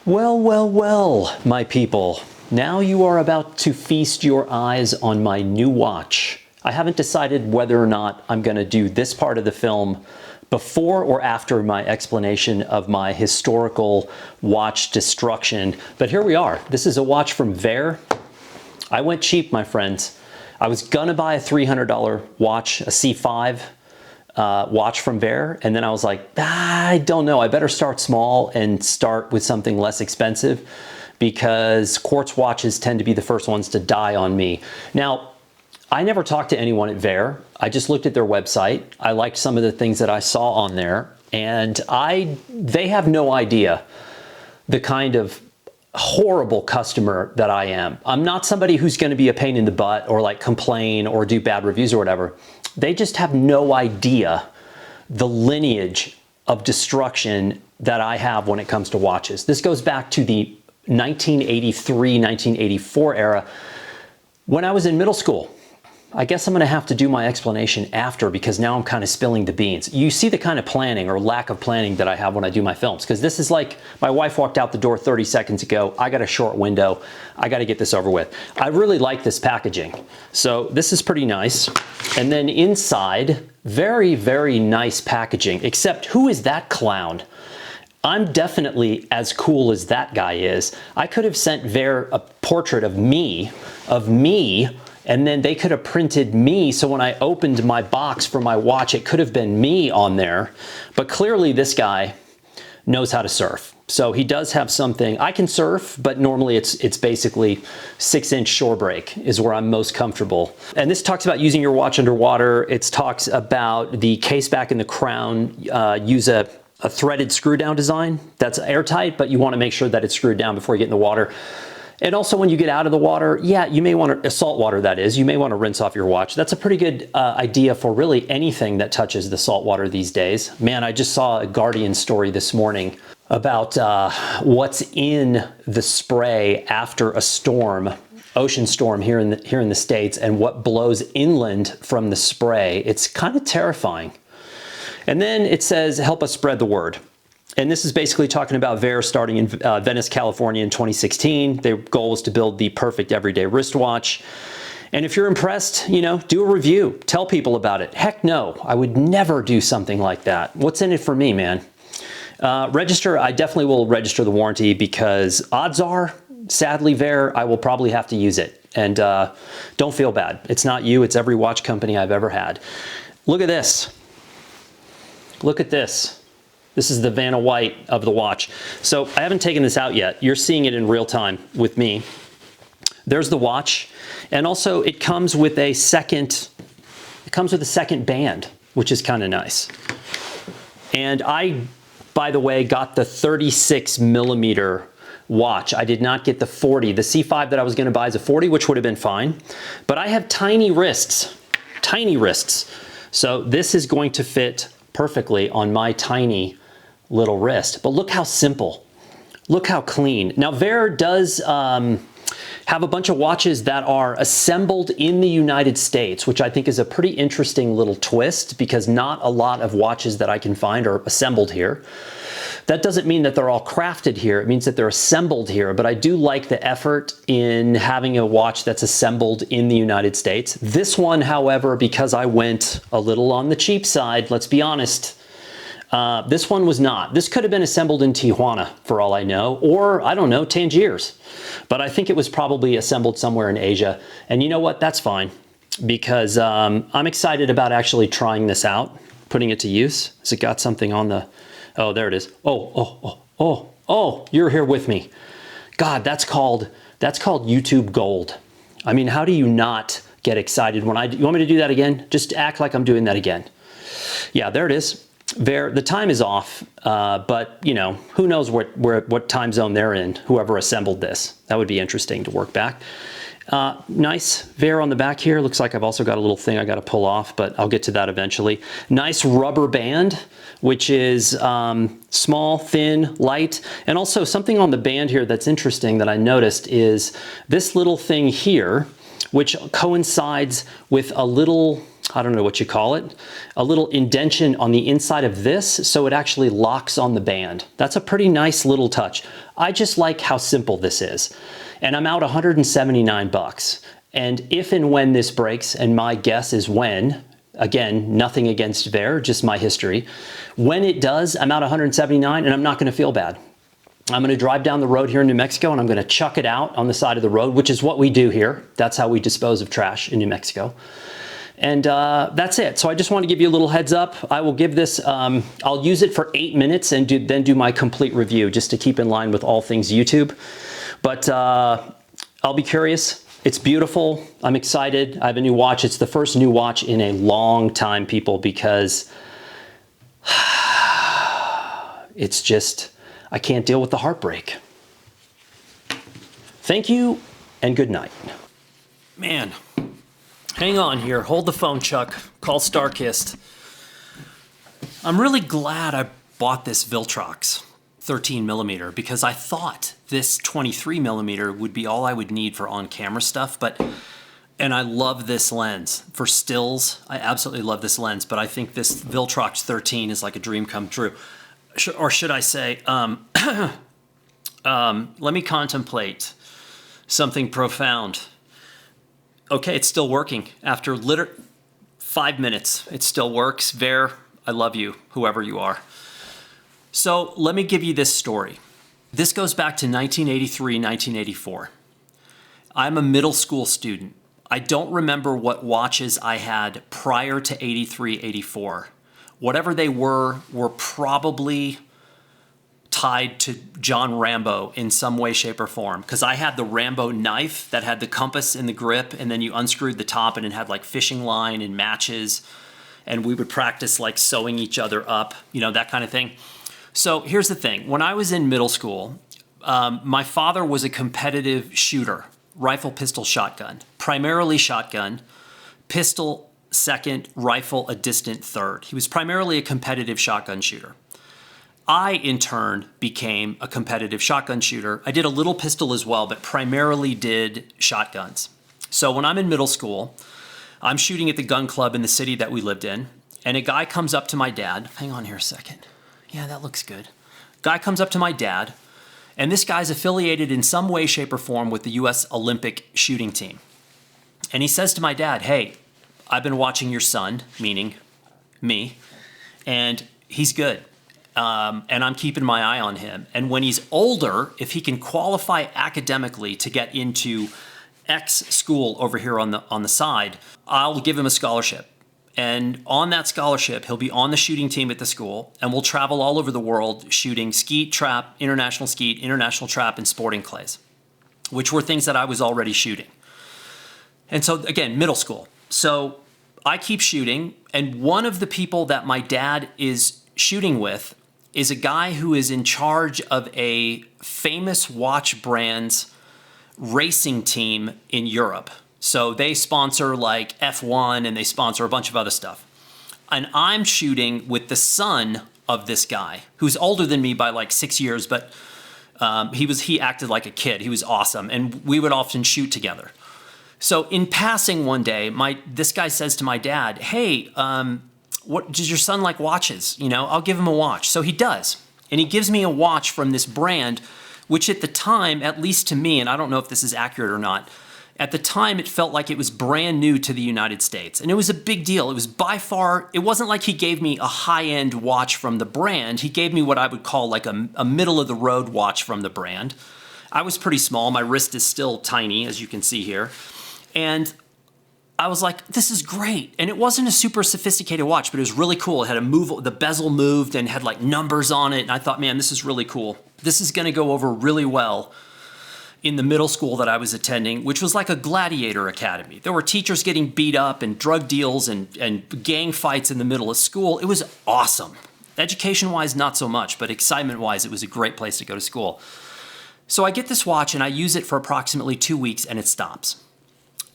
Well, well, well, my people. Now you are about to feast your eyes on my new watch. I haven't decided whether or not I'm going to do this part of the film before or after my explanation of my historical watch destruction. But here we are. This is a watch from VAER. I went cheap, my friends. I was going to buy a $300 watch, a C5. Watch from VAER, and then I was like, I don't know, I better start small and start with something less expensive because quartz watches tend to be the first ones to die on me. Now, I never talked to anyone at VAER. I just looked at their website. I liked some of the things that I saw on there, and they have no idea the kind of horrible customer that I am. I'm not somebody who's going to be a pain in the butt or like complain or do bad reviews or whatever. They just have no idea the lineage of destruction that I have when it comes to watches. This goes back to the 1983, 1984 era when I was in middle school. I guess I'm going to have to do my explanation after because now I'm kind of spilling the beans. You see the kind of planning or lack of planning that I have when I do my films, because this is like my wife walked out the door 30 seconds ago. I got a short window. I got to get this over with. I really like this packaging. So this is pretty nice. And then inside, very, very nice packaging, except who is that clown? I'm definitely as cool as that guy is. I could have sent VAER a portrait of me, and then they could have printed me, so when I opened my box for my watch, it could have been me on there. But clearly this guy knows how to surf. So he does have something. I can surf, but normally it's basically 6-inch shore break is where I'm most comfortable. And this talks about using your watch underwater. It talks about the case back and the crown. Use a threaded screw down design that's airtight, but you want to make sure that it's screwed down before you get in the water. And also when you get out of the water, yeah, you may want to, salt water that is, you may want to rinse off your watch. That's a pretty good idea for really anything that touches the salt water these days. Man, I just saw a Guardian story this morning about what's in the spray after a storm, ocean storm here in the States, and what blows inland from the spray. It's kind of terrifying. And then it says, help us spread the word. And this is basically talking about VAER starting in Venice, California in 2016. Their goal was to build the perfect everyday wristwatch. And if you're impressed, you know, do a review. Tell people about it. Heck no, I would never do something like that. What's in it for me, man? Register, I definitely will register the warranty because odds are, sadly, VAER, I will probably have to use it. And don't feel bad. It's not you, it's every watch company I've ever had. Look at this. Look at this. This is the Vanna White of the watch. So I haven't taken this out yet. You're seeing it in real time with me. There's the watch. And also it comes with a second band, which is kind of nice. And I, by the way, got the 36 millimeter watch. I did not get the 40. The C5 that I was going to buy is a 40, which would have been fine. But I have tiny wrists, tiny wrists. So this is going to fit perfectly on my tiny little wrist. But look how simple. Look how clean. Now VAER does have a bunch of watches that are assembled in the United States, which I think is a pretty interesting little twist because not a lot of watches that I can find are assembled here. That doesn't mean that they're all crafted here. It means that they're assembled here, but I do like the effort in having a watch that's assembled in the United States. This one, however, because I went a little on the cheap side, let's be honest, this one was not. This could have been assembled in Tijuana for all I know, or I don't know, Tangiers. But I think it was probably assembled somewhere in Asia. And you know what? That's fine because I'm excited about actually trying this out, putting it to use. Has it got something on the... Oh, there it is. Oh, you're here with me. God, that's called YouTube gold. I mean, how do you not get excited when you want me to do that again? Just act like I'm doing that again. Yeah, there it is. The time is off, but you know, who knows what time zone they're in, whoever assembled this. That would be interesting to work back. Nice VAER on the back here. Looks like I've also got a little thing I got to pull off, but I'll get to that eventually. Nice rubber band, which is small, thin, light. And also something on the band here that's interesting that I noticed is this little thing here, which coincides with a little I don't know what you call it, a little indention on the inside of this so it actually locks on the band. That's a pretty nice little touch. I just like how simple this is. And I'm out 179 bucks. And if and when this breaks, and my guess is when, again, nothing against VAER, just my history. When it does, I'm out 179 and I'm not gonna feel bad. I'm gonna drive down the road here in New Mexico and I'm gonna chuck it out on the side of the road, which is what we do here. That's how we dispose of trash in New Mexico. And that's it. So I just want to give you a little heads up. I will give this, I'll use it for 8 minutes and then do my complete review just to keep in line with all things YouTube. But I'll be curious. It's beautiful. I'm excited. I have a new watch. It's the first new watch in a long time, people, because it's just, I can't deal with the heartbreak. Thank you and good night. Man, hang on here. Hold the phone, Chuck. Call Starkist. I'm really glad I bought this Viltrox 13mm because I thought this 23mm would be all I would need for on-camera stuff, and I love this lens. For stills, I absolutely love this lens, but I think this Viltrox 13 is like a dream come true. Or should I say, let me contemplate something profound. Okay, it's still working. After 5 minutes, it still works. VAER, I love you, whoever you are. So let me give you this story. This goes back to 1983, 1984. I'm a middle school student. I don't remember what watches I had prior to 83, 84. Whatever they were probably tied to John Rambo in some way, shape, or form. Because I had the Rambo knife that had the compass in the grip, and then you unscrewed the top and it had like fishing line and matches. And we would practice like sewing each other up, you know, that kind of thing. So here's the thing. When I was in middle school, my father was a competitive shooter, rifle, pistol, shotgun, primarily shotgun, pistol second, rifle a distant third. He was primarily a competitive shotgun shooter. I, in turn, became a competitive shotgun shooter. I did a little pistol as well, but primarily did shotguns. So when I'm in middle school, I'm shooting at the gun club in the city that we lived in, and a guy comes up to my dad. Hang on here a second. Yeah, that looks good. Guy comes up to my dad, and this guy's affiliated in some way, shape, or form with the U.S. Olympic shooting team. And he says to my dad, hey, I've been watching your son, meaning me, and he's good. And I'm keeping my eye on him. And when he's older, if he can qualify academically to get into X school over here on the side, I'll give him a scholarship. And on that scholarship, he'll be on the shooting team at the school, and we'll travel all over the world shooting skeet, trap, international trap, and sporting clays, which were things that I was already shooting. And so, again, middle school. So I keep shooting, and one of the people that my dad is shooting with is a guy who is in charge of a famous watch brand's racing team in Europe. So they sponsor like F1 and they sponsor a bunch of other stuff. And I'm shooting with the son of this guy who's older than me by like 6 years, but he acted like a kid. He was awesome. And we would often shoot together. So in passing one day, this guy says to my dad, hey, what does your son like watches? You know, I'll give him a watch. So he does. And he gives me a watch from this brand, which at the time, at least to me, and I don't know if this is accurate or not, at the time it felt like it was brand new to the United States. And it was a big deal. It was by far, it wasn't like he gave me a high-end watch from the brand. He gave me what I would call like a middle-of-the-road watch from the brand. I was pretty small. My wrist is still tiny, as you can see here. And I was like, this is great. And it wasn't a super sophisticated watch, but it was really cool. It had the bezel moved and had like numbers on it. And I thought, man, this is really cool. This is going to go over really well in the middle school that I was attending, which was like a gladiator academy. There were teachers getting beat up and drug deals and gang fights in the middle of school. It was awesome. Education-wise, not so much, but excitement-wise, it was a great place to go to school. So I get this watch and I use it for approximately 2 weeks and it stops.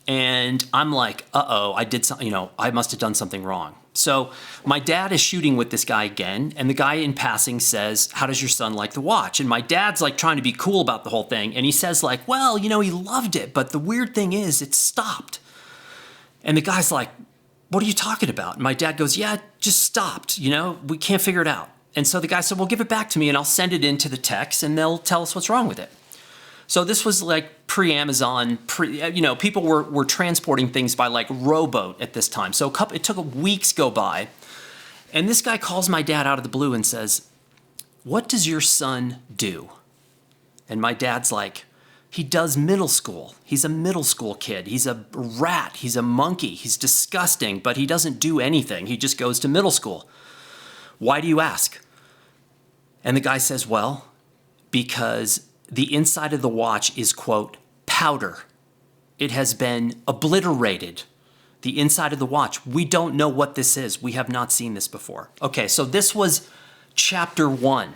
And I'm like, uh-oh, I did something, I must have done something wrong. So my dad is shooting with this guy again, and the guy in passing says, how does your son like the watch? And my dad's like trying to be cool about the whole thing, and he says like, well, he loved it, but the weird thing is it stopped. And the guy's like, what are you talking about? And my dad goes, yeah, it just stopped, we can't figure it out. And so the guy said, well, give it back to me and I'll send it into the techs and they'll tell us what's wrong with it. So this was like pre-Amazon, people were transporting things by like rowboat at this time. So it took weeks go by. And this guy calls my dad out of the blue and says, what does your son do? And my dad's like, he does middle school. He's a middle school kid. He's a rat. He's a monkey. He's disgusting, but he doesn't do anything. He just goes to middle school. Why do you ask? And the guy says, well, because the inside of the watch is, quote, powder. It has been obliterated. The inside of the watch. We don't know what this is. We have not seen this before. Okay, so this was chapter 1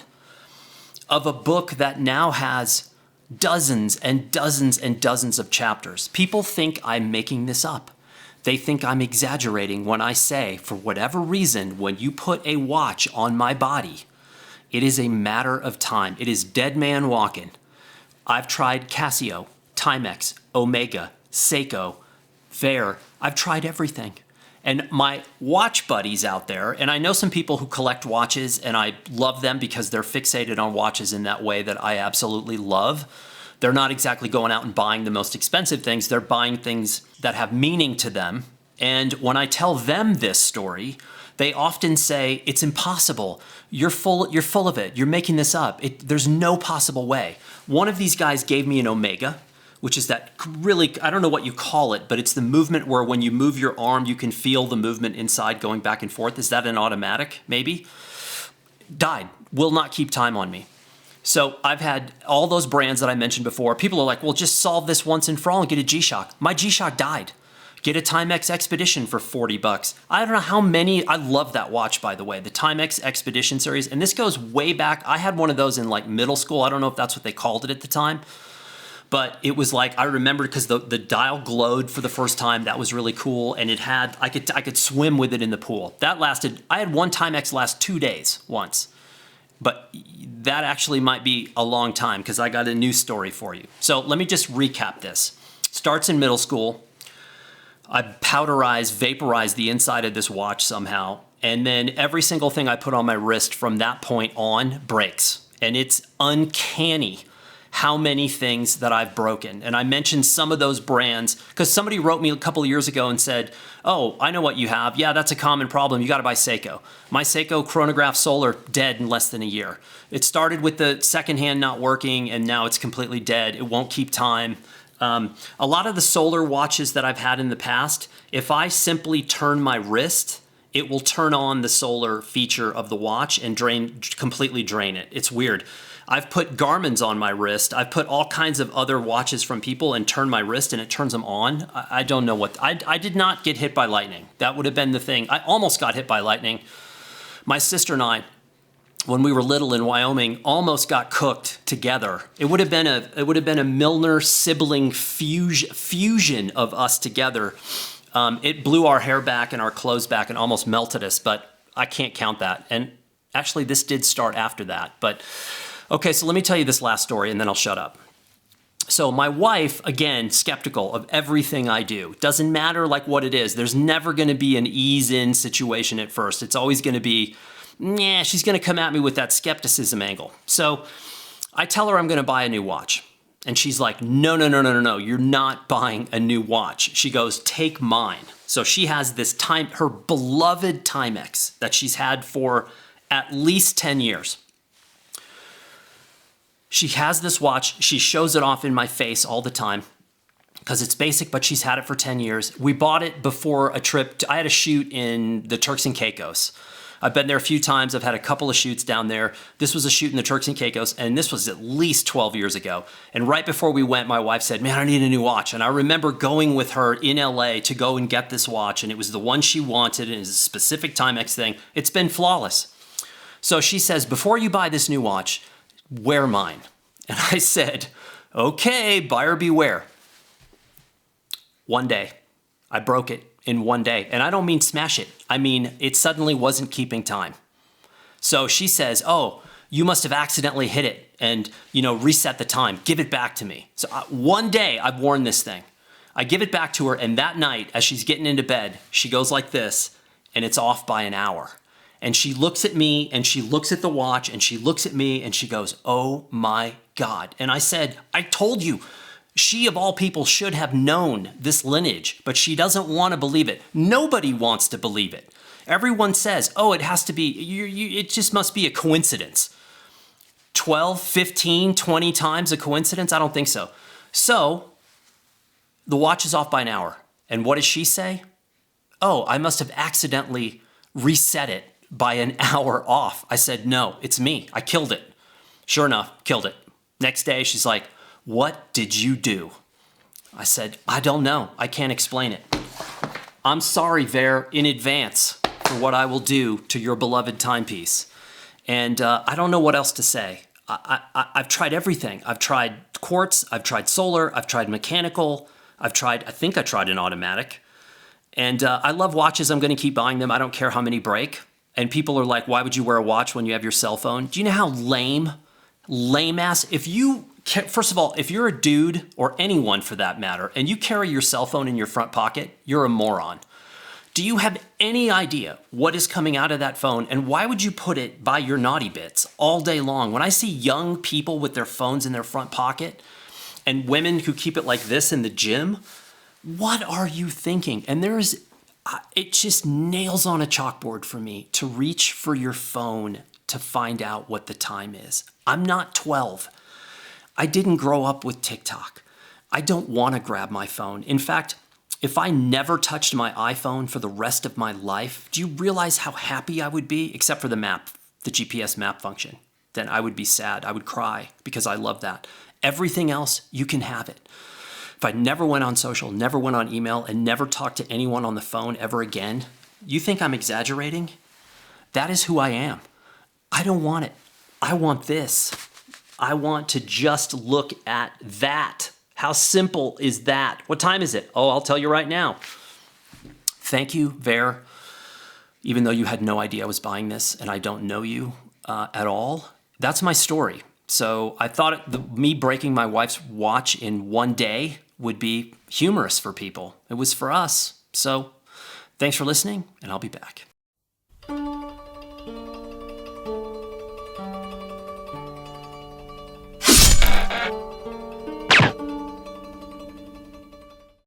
of a book that now has dozens and dozens and dozens of chapters. People think I'm making this up. They think I'm exaggerating when I say, for whatever reason, when you put a watch on my body, it is a matter of time. It is dead man walking. I've tried Casio, Timex, Omega, Seiko, VAER. I've tried everything. And my watch buddies out there, and I know some people who collect watches, and I love them because they're fixated on watches in that way that I absolutely love. They're not exactly going out and buying the most expensive things. They're buying things that have meaning to them. And when I tell them this story, they often say, it's impossible. You're full of it. You're making this up. There's no possible way. One of these guys gave me an Omega, which is that really, I don't know what you call it, but it's the movement where when you move your arm, you can feel the movement inside going back and forth. Is that an automatic? Maybe. Died. Will not keep time on me. So I've had all those brands that I mentioned before. People are like, well, just solve this once and for all and get a G-Shock. My G-Shock died. Get a Timex Expedition for $40. I don't know how many. I love that watch, by the way, the Timex Expedition series. And this goes way back. I had one of those in like middle school. I don't know if that's what they called it at the time. But it was like, I remember because the dial glowed for the first time. That was really cool. And it had, I could swim with it in the pool. That lasted, I had one Timex last 2 days once. But that actually might be a long time because I got a new story for you. So let me just recap this. Starts in middle school. I vaporized the inside of this watch somehow. And then every single thing I put on my wrist from that point on breaks. And it's uncanny how many things that I've broken. And I mentioned some of those brands because somebody wrote me a couple of years ago and said, oh, I know what you have. Yeah, that's a common problem. You got to buy Seiko. My Seiko chronograph Solar, dead in less than a year. It started with the second hand not working and now it's completely dead. It won't keep time. A lot of the Solar watches that I've had in the past, if I simply turn my wrist, it will turn on the Solar feature of the watch and completely drain it. It's weird. I've put Garmin's on my wrist. I've put all kinds of other watches from people and turned my wrist and it turns them on. I don't know what, I did not get hit by lightning. That would have been the thing. I almost got hit by lightning. My sister and I, when we were little in Wyoming, almost got cooked together. It would have been a MILNOR sibling fusion of us together. It blew our hair back and our clothes back and almost melted us, but I can't count that. And actually this did start after that, but okay, so let me tell you this last story and then I'll shut up. So my wife, again, skeptical of everything I do. Doesn't matter like what it is. There's never going to be an ease-in situation at first. It's always going to be, nah, she's going to come at me with that skepticism angle. So I tell her I'm going to buy a new watch. And she's like, no, you're not buying a new watch. She goes, take mine. So she has this her beloved Timex that she's had for at least 10 years. She has this watch. She shows it off in my face all the time because it's basic, but she's had it for 10 years. We bought it before a trip. I had a shoot in the Turks and Caicos. I've been there a few times. I've had a couple of shoots down there. This was a shoot in the Turks and Caicos, and this was at least 12 years ago. And right before we went, my wife said, man, I need a new watch. And I remember going with her in LA to go and get this watch, and it was the one she wanted, and it was a specific Timex thing. It's been flawless. So she says, before you buy this new watch, wear mine. And I said, okay, buyer beware. One day, I broke it in one day. And I don't mean smash it. I mean, it suddenly wasn't keeping time. So she says, oh, you must have accidentally hit it and, reset the time. Give it back to me. So one day I've worn this thing. I give it back to her, and that night, as she's getting into bed, she goes like this, and it's off by an hour. And she looks at me, and she looks at the watch, and she looks at me, and she goes, "Oh my God." And I said, "I told you, she of all people should have known this lineage, but she doesn't want to believe it." Nobody wants to believe it. Everyone says, "Oh, it has to be, it just must be a coincidence." 12, 15, 20 times a coincidence? I don't think so. So the watch is off by an hour. And what does she say? "Oh, I must have accidentally reset it by an hour off." I said, "No, it's me. I killed it." Sure enough, killed it. Next day, she's like, "What did you do?" I said, "I don't know. I can't explain it. I'm sorry, VAER, in advance for what I will do to your beloved timepiece." And I don't know what else to say. I've tried everything. I've tried quartz, I've tried solar, I've tried mechanical, I think I tried an automatic. And I love watches. I'm going to keep buying them. I don't care how many break. And people are like, "Why would you wear a watch when you have your cell phone?" Do you know how lame ass, first of all, if you're a dude or anyone for that matter, and you carry your cell phone in your front pocket, you're a moron. Do you have any idea what is coming out of that phone? And why would you put it by your naughty bits all day long? When I see young people with their phones in their front pocket and women who keep it like this in the gym, what are you thinking? And it just nails on a chalkboard for me to reach for your phone to find out what the time is. I'm not 12. I didn't grow up with TikTok. I don't want to grab my phone. In fact, if I never touched my iPhone for the rest of my life, do you realize how happy I would be? Except for the map, the GPS map function. Then I would be sad. I would cry because I love that. Everything else, you can have it. If I never went on social, never went on email, and never talked to anyone on the phone ever again, you think I'm exaggerating? That is who I am. I don't want it. I want this. I want to just look at that. How simple is that? What time is it? Oh, I'll tell you right now. Thank you, VAER, even though you had no idea I was buying this and I don't know you at all. That's my story. So I thought me breaking my wife's watch in one day would be humorous for people. It was for us. So thanks for listening, and I'll be back.